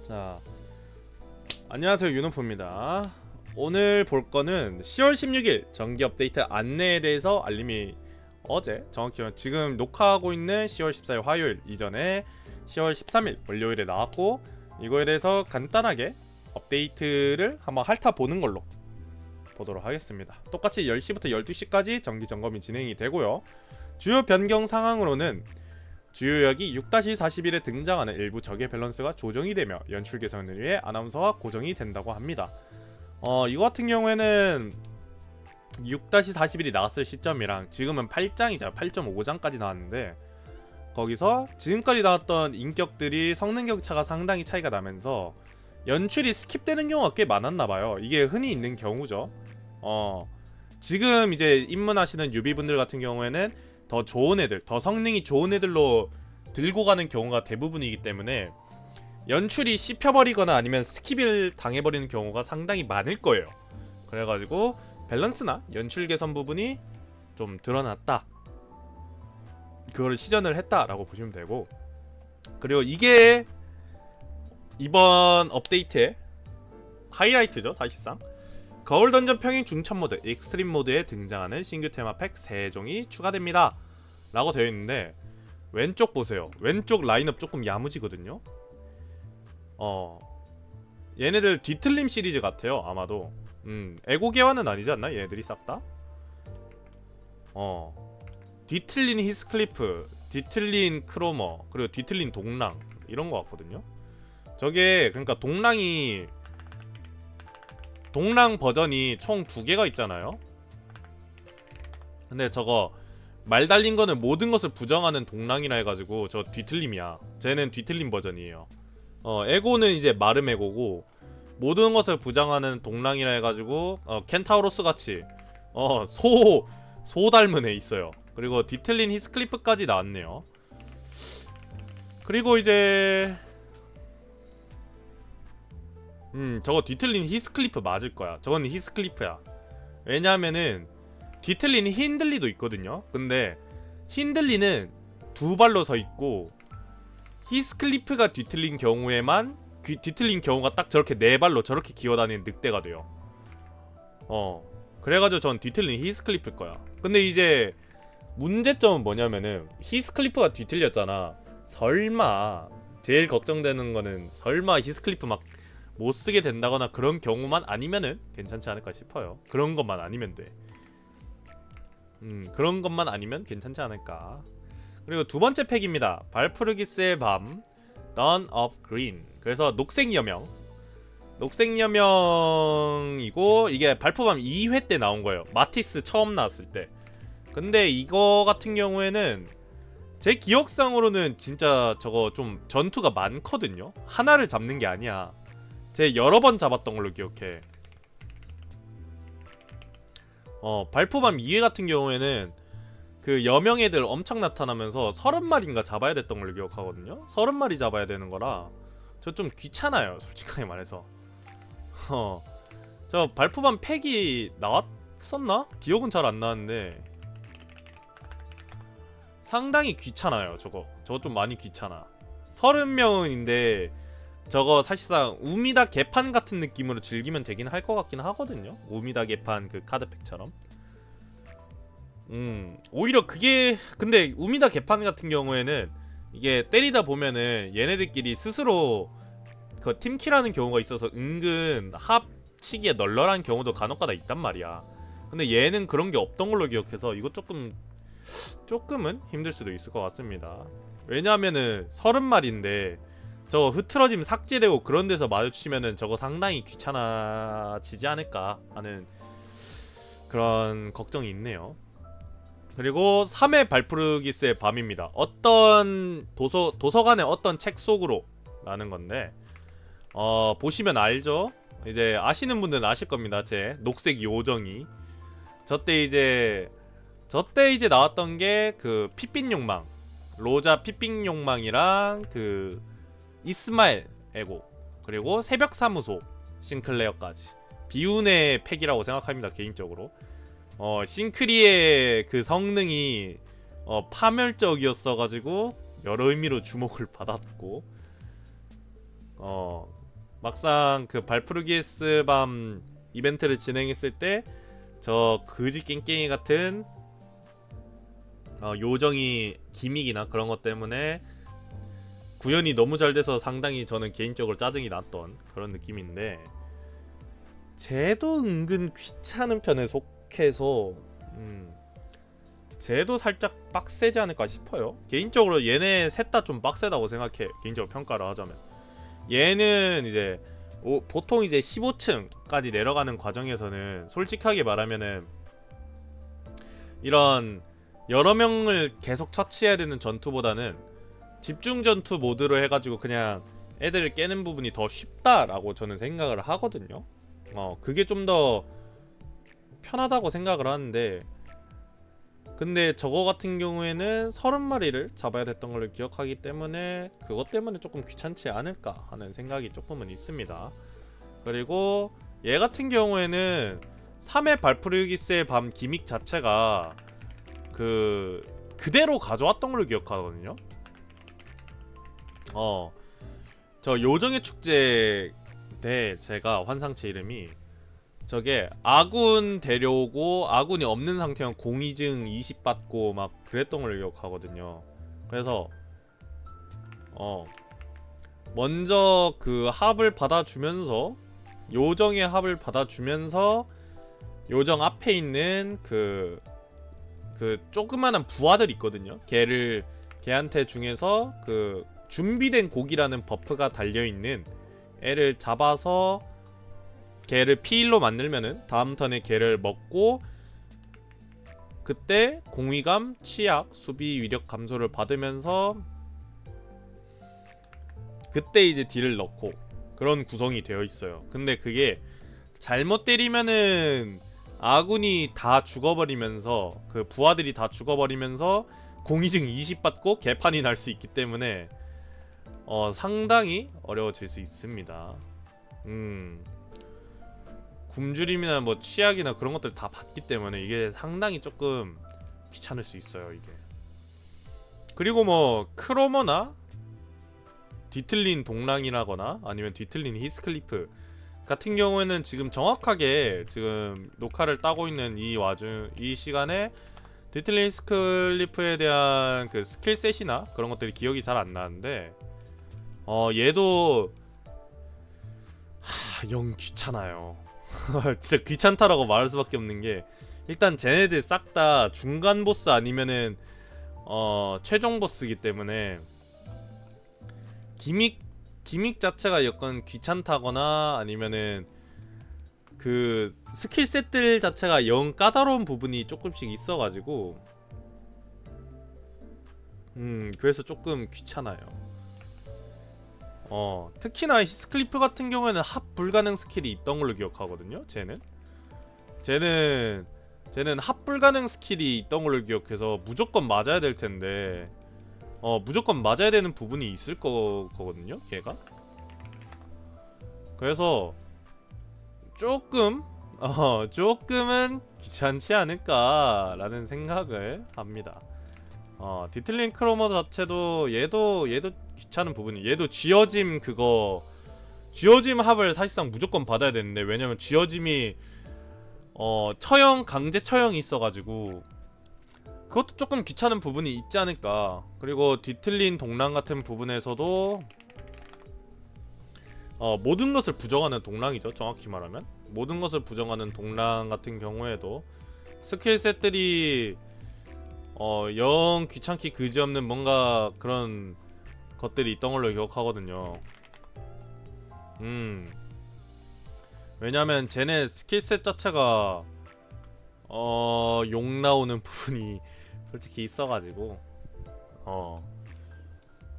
자, 안녕하세요, 윤호프입니다. 오늘 볼 거는 10월 16일 정기 업데이트 안내에 대해서 알림이 어제, 정확히 지금 녹화하고 있는 10월 14일 화요일 이전에 10월 13일 월요일에 나왔고, 이거에 대해서 간단하게 업데이트를 한번 핥아보는 걸로 보도록 하겠습니다. 똑같이 10시부터 12시까지 정기 점검이 진행이 되고요. 주요 변경 상황으로는 주요역이 6-41에 등장하는 일부 적의 밸런스가 조정이 되며 연출 개선을 위해 아나운서와 고정이 된다고 합니다. 이거 같은 경우에는 6-41이 나왔을 시점이랑 지금은 8장이죠. 8.5장까지 나왔는데, 거기서 지금까지 나왔던 인격들이 성능 격차가 상당히 차이가 나면서 연출이 스킵되는 경우가 꽤 많았나봐요. 이게 흔히 있는 경우죠. 지금 이제 입문하시는 유비분들 같은 경우에는 더 좋은 애들, 더 성능이 좋은 애들로 들고 가는 경우가 대부분이기 때문에 연출이 씹혀버리거나 아니면 스킵을 당해버리는 경우가 상당히 많을 거예요. 그래가지고 밸런스나 연출 개선 부분이 좀 드러났다, 그거를 시전을 했다라고 보시면 되고, 그리고 이게 이번 업데이트의 하이라이트죠. 사실상 거울 던전 평행 중첩 모드 익스트림 모드에 등장하는 신규 테마 팩 3종이 추가됩니다 라고 되어 있는데, 왼쪽 보세요. 왼쪽 라인업 조금 야무지거든요. 얘네들 뒤틀림 시리즈 같아요. 아마도 에고개화는 아니지 않나? 얘네들이 싹 다? 뒤틀린 히스클리프, 뒤틀린 크로머, 그리고 뒤틀린 동랑, 이런 거 같거든요. 저게 그러니까 동랑 버전이 총 2개가 있잖아요. 근데 저거 말 달린 거는 모든 것을 부정하는 동랑이라 해가지고 저 뒤틀림이야. 쟤는 뒤틀림 버전이에요. 에고는 이제 마름 에고고, 모든 것을 부정하는 동랑이라 해가지고 켄타우로스 같이 소 닮은 애 있어요. 그리고 뒤틀린 히스클리프까지 나왔네요. 그리고 이제 저거 뒤틀린 히스클리프 맞을 거야. 저건 히스클리프야. 왜냐하면은 뒤틀린 힌들리도 있거든요. 근데 힌들리는 2발로 서 있고, 히스클리프가 뒤틀린 경우에만 뒤틀린 경우가 딱 저렇게 4발로 저렇게 기어다니는 늑대가 돼요. 그래가지고 전 뒤틀린 히스클리프일 거야. 근데 이제 문제점은 뭐냐면은 히스클리프가 뒤틀렸잖아. 설마 제일 걱정되는 거는 설마 히스클리프 막 못쓰게 된다거나 그런 경우만 아니면은 괜찮지 않을까 싶어요. 그런 것만 아니면 돼. 그런 것만 아니면 괜찮지 않을까. 그리고 두 번째 팩입니다. 발프르기스의 밤 Dawn of Green. 그래서 녹색 여명이고, 이게 발포밤 2회 때 나온 거예요. 마티스 처음 나왔을 때. 근데 이거 같은 경우에는 제 기억상으로는 진짜 저거 좀 전투가 많거든요. 하나를 잡는 게 아니야. 제 여러 번 잡았던 걸로 기억해. 발포밤 2회 같은 경우에는 그 여명 애들 엄청 나타나면서 30마리인가 잡아야 됐던 걸로 기억하거든요. 30마리 잡아야 되는 거라 저 좀 귀찮아요, 솔직하게 말해서. 저 발포밤 팩이 나왔었나? 기억은 잘 안 나는데 상당히 귀찮아요. 저거 좀 많이 귀찮아. 30명인데 저거 사실상 우미다 개판 같은 느낌으로 즐기면 되긴 할 것 같긴 하거든요. 우미다 개판 그 카드팩처럼. 오히려 그게, 근데 우미다 개판 같은 경우에는 이게 때리다 보면은 얘네들끼리 스스로 그 팀킬하는 경우가 있어서 은근 합치기에 널널한 경우도 간혹가다 있단 말이야. 근데 얘는 그런 게 없던 걸로 기억해서 이거 조금은 힘들 수도 있을 것 같습니다. 왜냐하면은 30마리인데 저거 흐트러짐 삭제되고 그런 데서 마주치면은 저거 상당히 귀찮아지지 않을까 하는 그런 걱정이 있네요. 그리고 3회 발프르기스의 밤입니다. 어떤 도서관의 어떤 책 속으로 라는 건데, 보시면 알죠? 이제 아시는 분들은 아실 겁니다. 제 녹색 요정이 저때 이제 나왔던 게 그 핏빛 욕망, 로자 핏빛 욕망이랑 그 이스마엘 에고, 그리고 새벽 사무소 싱클레어까지 비운의 팩이라고 생각합니다, 개인적으로. 싱크리의 그 성능이 파멸적이었어가지고 여러 의미로 주목을 받았고, 막상 그 발프루기스 밤 이벤트를 진행했을 때 저 그지 깽깽이 같은 요정이 기믹이나 그런 것 때문에 구현이 너무 잘 돼서 상당히 저는 개인적으로 짜증이 났던 그런 느낌인데, 쟤도 은근 귀찮은 편에 속해서 쟤도 살짝 빡세지 않을까 싶어요. 개인적으로 얘네 셋 다 좀 빡세다고 생각해. 개인적으로 평가를 하자면 얘는 이제 보통 이제 15층까지 내려가는 과정에서는 솔직하게 말하면은 이런 여러 명을 계속 처치해야 되는 전투보다는 집중 전투 모드로 해가지고 그냥 애들을 깨는 부분이 더 쉽다라고 저는 생각을 하거든요. 그게 좀 더 편하다고 생각을 하는데, 근데 저거 같은 경우에는 30마리를 잡아야 됐던 걸로 기억하기 때문에 그것 때문에 조금 귀찮지 않을까 하는 생각이 조금은 있습니다. 그리고 얘 같은 경우에는 3회 발프루기스의 밤 기믹 자체가 그대로 가져왔던 걸로 기억하거든요. 저 요정의 축제 때 제가 환상체 이름이 저게 아군 데려오고 아군이 없는 상태면 공이증 20 받고 막 그랬던 걸 기억하거든요. 그래서 먼저 그 합을 받아주면서, 요정의 합을 받아주면서 요정 앞에 있는 그 조그마한 부하들 있거든요. 걔한테 중에서 그 준비된 고기라는 버프가 달려있는 애를 잡아서 걔를 피일로 만들면은 다음 턴에 걔를 먹고, 그때 공위감, 치약, 수비, 위력 감소를 받으면서 그때 이제 딜을 넣고 그런 구성이 되어 있어요. 근데 그게 잘못 때리면은 아군이 다 죽어버리면서, 그 부하들이 다 죽어버리면서 공이증 20 받고 개판이 날 수 있기 때문에 상당히 어려워질 수 있습니다. 굶주림이나 뭐 취약이나 그런 것들 다 받기 때문에 이게 상당히 조금 귀찮을 수 있어요, 이게. 그리고 뭐 크로머나 뒤틀린 동랑이라거나 아니면 뒤틀린 히스클리프 같은 경우에는 지금 정확하게 지금 녹화를 따고 있는 이 시간에 뒤틀린 히스클리프에 대한 그 스킬셋이나 그런 것들이 기억이 잘 안 나는데, 얘도 영 귀찮아요. 진짜 귀찮다라고 말할 수밖에 없는 게, 일단 쟤네들 싹 다 중간 보스 아니면은 최종 보스이기 때문에 기믹 자체가 약간 귀찮다거나 아니면은 그 스킬셋들 자체가 영 까다로운 부분이 조금씩 있어가지고 그래서 조금 귀찮아요. 특히나 히스클리프 같은 경우에는 합 불가능 스킬이 있던 걸로 기억하거든요. 쟤는 합 불가능 스킬이 있던 걸로 기억해서 무조건 맞아야 될 텐데, 무조건 맞아야 되는 부분이 있을 거거든요, 걔가. 그래서 조금은 귀찮지 않을까라는 생각을 합니다. 디틀링 크로머 자체도 얘도 귀찮은 부분이, 얘도 쥐어짐 쥐어짐 합을 사실상 무조건 받아야 되는데, 왜냐면 쥐어짐이 처형, 강제 처형이 있어가지고 그것도 조금 귀찮은 부분이 있지 않을까. 그리고 뒤틀린 동랑 같은 부분에서도 모든 것을 부정하는 동랑이죠, 정확히 말하면. 모든 것을 부정하는 동랑 같은 경우에도 스킬셋들이 영 귀찮기 그지없는 뭔가 그런 것들이 있던 걸로 기억하거든요. 왜냐면 쟤네 스킬셋 자체가 욕 나오는 부분이 솔직히 있어가지고.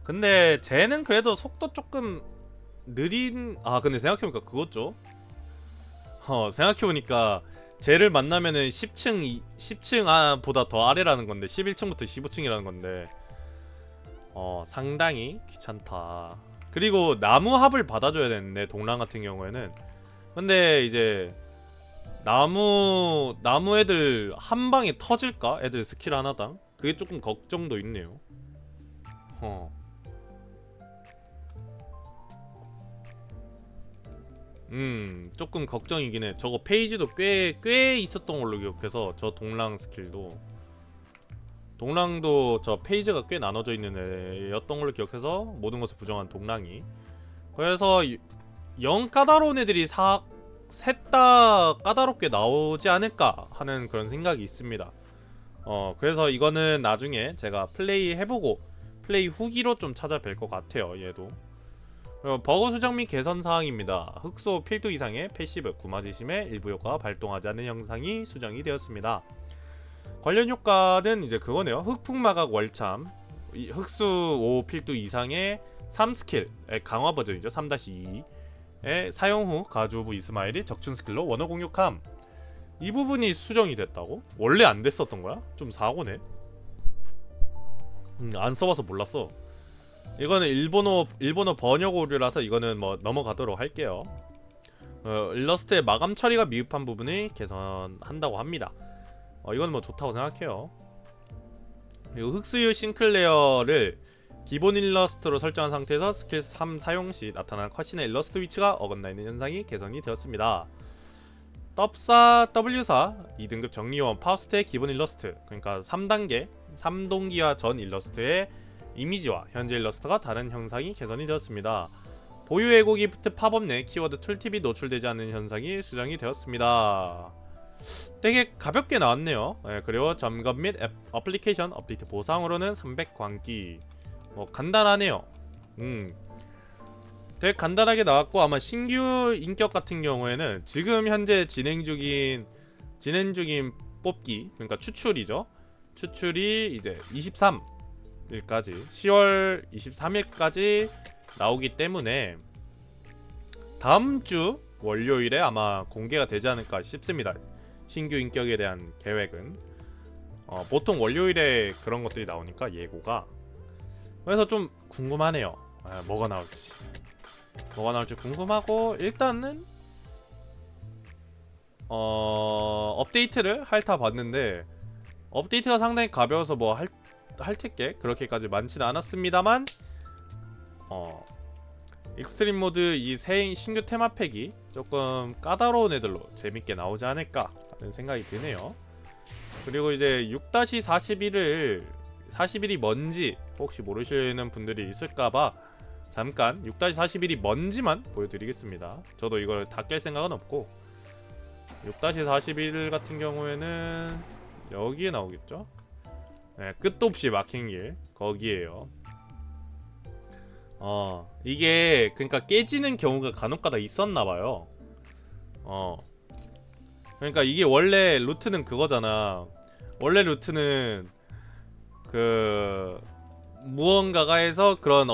근데 쟤는 그래도 속도 조금 느린. 근데 생각해보니까 그거죠. 생각해보니까 쟤를 만나면은 10층 보다 더 아래라는 건데, 11층부터 15층이라는 건데 상당히 귀찮다. 그리고 나무 합을 받아줘야 되는데, 동랑 같은 경우에는. 근데 이제 나무 애들 한 방에 터질까? 애들 스킬 하나당? 그게 조금 걱정도 있네요. 조금 걱정이긴 해. 저거 페이지도 꽤 있었던 걸로 기억해서 저 동랑 스킬도 동랑도 저 페이지가 꽤 나눠져 있는 애였던 걸로 기억해서 모든 것을 부정한 동랑이. 그래서 영 까다로운 애들이 셋 다 까다롭게 나오지 않을까 하는 그런 생각이 있습니다. 그래서 이거는 나중에 제가 플레이 해보고 플레이 후기로 좀 찾아뵐 것 같아요. 얘도. 버그 수정 및 개선 사항입니다. 흑소 필두 이상의 패시브 구마지심의 일부 효과가 발동하지 않는 형상이 수정이 되었습니다. 관련 효과는 이제 그거네요. 흑풍마각 월참 흑수 5 필두 이상의 3스킬의 강화 버전이죠. 3-2의 사용 후 가주부 이스마일이 적춘 스킬로 원호 공격함. 이 부분이 수정이 됐다고? 원래 안 됐었던 거야? 좀 사고네. 안 써봐서 몰랐어. 이거는 일본어 번역 오류라서 이거는 뭐 넘어가도록 할게요. 일러스트의 마감 처리가 미흡한 부분을 개선한다고 합니다. 이건 뭐 좋다고 생각해요. 그리고 흑수유 싱클레어를 기본 일러스트로 설정한 상태에서 스킬 3 사용 시 나타나는 컷신의 일러스트 위치가 어긋나 있는 현상이 개선이 되었습니다. W4 2등급 정리원 파우스트의 기본 일러스트, 그러니까 3단계 3동기화 전 일러스트의 이미지와 현재 일러스트가 다른 형상이 개선이 되었습니다. 보유 애고 기프트 팝업 내 키워드 툴팁이 노출되지 않는 현상이 수정이 되었습니다. 되게 가볍게 나왔네요. 그리고 점검 및 어플리케이션 업데이트 보상으로는 300 광기. 간단하네요. 되게 간단하게 나왔고, 아마 신규 인격 같은 경우에는 지금 현재 진행 중인 뽑기, 그러니까 추출이죠. 추출이 이제 23일까지 10월 23일까지 나오기 때문에 다음 주 월요일에 아마 공개가 되지 않을까 싶습니다. 신규 인격에 대한 계획은 보통 월요일에 그런 것들이 나오니까 예고가. 그래서 좀 궁금하네요. 뭐가 나올지 궁금하고, 일단은 업데이트를 핥아봤는데 업데이트가 상당히 가벼워서 뭐 핥을 게 그렇게까지 많지는 않았습니다만, 익스트림 모드 이 새 신규 테마팩이 조금 까다로운 애들로 재밌게 나오지 않을까 하는 생각이 드네요. 그리고 이제 6-41이 뭔지 혹시 모르시는 분들이 있을까봐 잠깐 6-41이 뭔지만 보여드리겠습니다. 저도 이걸 다 깰 생각은 없고, 6-41 같은 경우에는 여기에 나오겠죠? 네, 끝도 없이 막힌 길 거기에요. 이게 그러니까 깨지는 경우가 간혹가다 있었나봐요. 그러니까 이게 원래 루트는 그거잖아. 원래 루트는 그 무언가가 해서 그런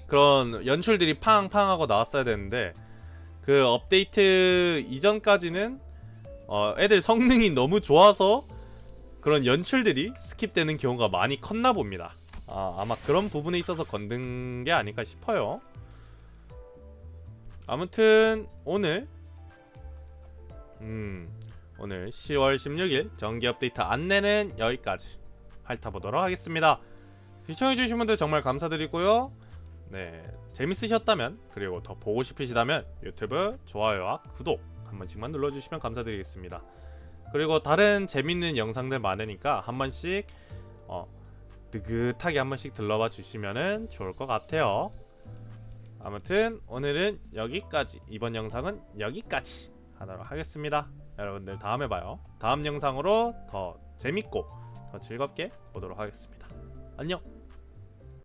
그런 연출들이 팡팡하고 나왔어야 되는데, 그 업데이트 이전까지는 애들 성능이 너무 좋아서 그런 연출들이 스킵되는 경우가 많이 컸나 봅니다. 아마 그런 부분에 있어서 건든 게 아닐까 싶어요. 아무튼 오늘 10월 16일 정기 업데이트 안내는 여기까지 핥아보도록 하겠습니다. 시청해주신 분들 정말 감사드리고요. 네, 재밌으셨다면, 그리고 더 보고 싶으시다면 유튜브 좋아요와 구독 한 번씩만 눌러주시면 감사드리겠습니다. 그리고 다른 재밌는 영상들 많으니까 한 번씩 느긋하게 한 번씩 들러봐 주시면 좋을 것 같아요. 아무튼 오늘은 여기까지, 이번 영상은 여기까지 하도록 하겠습니다. 여러분들 다음에 봐요. 다음 영상으로 더 재밌고 더 즐겁게 보도록 하겠습니다. 안녕.